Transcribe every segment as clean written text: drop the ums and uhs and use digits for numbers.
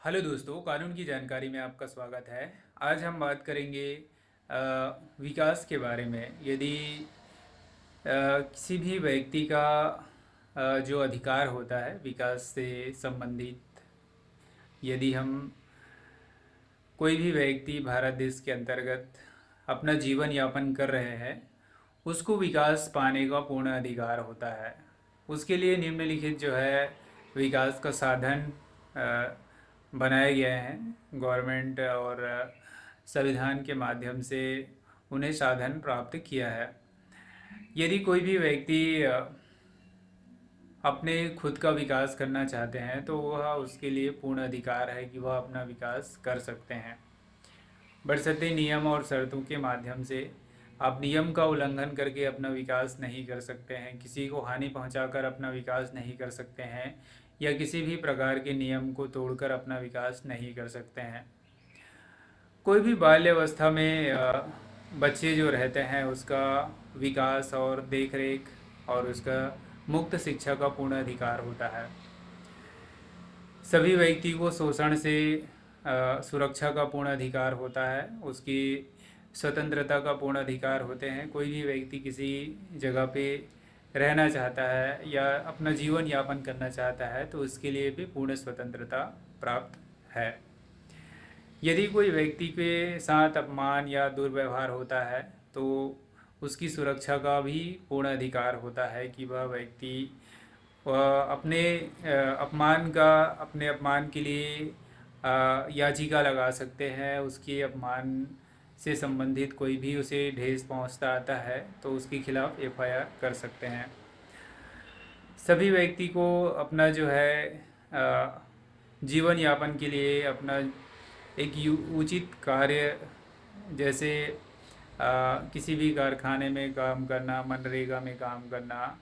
Hello दोस्तों, कानून की जानकारी में आपका स्वागत है। आज हम बात करेंगे विकास के बारे में। यदि किसी भी व्यक्ति का जो अधिकार होता है विकास से संबंधित, यदि हम कोई भी व्यक्ति भारत देश के अंतर्गत अपना जीवन यापन कर रहे हैं, उसको विकास पाने का पूर्ण अधिकार होता है। उसके लिए निम्नलिखित जो है विकास का साधन अ, बनाए गए हैं गवर्नमेंट और संविधान के माध्यम से उन्हें साधन प्राप्त किया है। यदि कोई भी व्यक्ति अपने खुद का विकास करना चाहते हैं तो वह उसके लिए पूर्ण अधिकार है कि वह अपना विकास कर सकते हैं, बशर्ते नियम और शर्तों के माध्यम से। आप नियम का उल्लंघन करके अपना विकास नहीं कर सकते हैं, किसी को हानि पहुंचाकर अपना विकास नहीं कर सकते हैं, या किसी भी प्रकार के नियम को तोड़कर अपना विकास नहीं कर सकते हैं। कोई भी बाल्यावस्था में बच्चे जो रहते हैं उसका विकास और देखरेख और उसका मुक्त शिक्षा का पूर्ण अधिकार होता है। सभी व्यक्ति को शोषण से सुरक्षा का पूर्ण अधिकार होता है, उसकी स्वतंत्रता का पूर्ण अधिकार होते हैं। कोई भी व्यक्ति किसी जगह पे रहना चाहता है या अपना जीवन यापन करना चाहता है तो उसके लिए भी पूर्ण स्वतंत्रता प्राप्त है। यदि कोई व्यक्ति के साथ अपमान या दुर्व्यवहार होता है तो उसकी सुरक्षा का भी पूर्ण अधिकार होता है कि वह व्यक्ति वह अपने अपमान के लिए याचिका लगा सकते हैं। उसके अपमान से संबंधित कोई भी उसे ठेस पहुंचता आता है तो उसके खिलाफ एफआईआर कर सकते हैं। सभी व्यक्ति को अपना जो है जीवन यापन के लिए अपना एक उचित कार्य, जैसे किसी भी कारखाने में काम करना, मनरेगा में काम करना,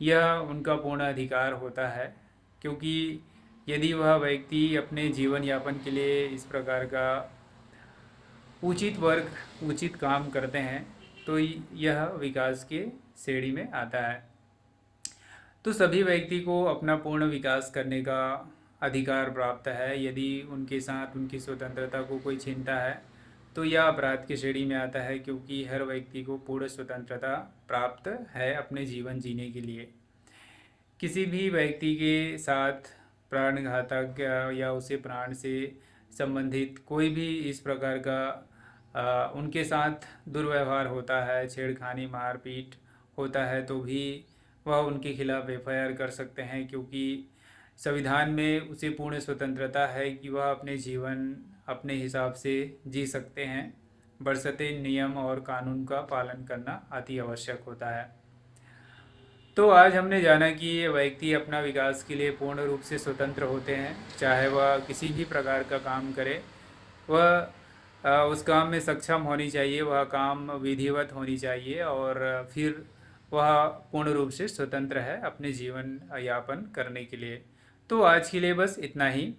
यह उनका पूर्ण अधिकार होता है। क्योंकि यदि वह व्यक्ति अपने जीवन यापन के लिए इस प्रकार का उचित वर्क उचित काम करते हैं तो यह विकास के श्रेणी में आता है। तो सभी व्यक्ति को अपना पूर्ण विकास करने का अधिकार प्राप्त है। यदि उनके साथ उनकी स्वतंत्रता को कोई छीनता है तो यह अपराध की श्रेणी में आता है, क्योंकि हर व्यक्ति को पूर्ण स्वतंत्रता प्राप्त है अपने जीवन जीने के लिए। किसी भी व्यक्ति के साथ प्राणघातक या उसे प्राण से संबंधित कोई भी इस प्रकार का उनके साथ दुर्व्यवहार होता है, छेड़खानी मारपीट होता है, तो भी वह उनके खिलाफ एफआईआर कर सकते हैं। क्योंकि संविधान में उसे पूर्ण स्वतंत्रता है कि वह अपने जीवन अपने हिसाब से जी सकते हैं, बशर्ते नियम और कानून का पालन करना अति आवश्यक होता है। तो आज हमने जाना कि ये व्यक्ति अपना विकास के लिए पूर्ण रूप से स्वतंत्र होते हैं, चाहे वह किसी भी प्रकार का काम करे। वह उस काम में सक्षम होनी चाहिए, वह काम विधिवत होनी चाहिए, और फिर वह पूर्ण रूप से स्वतंत्र है अपने जीवन यापन करने के लिए। तो आज के लिए बस इतना ही।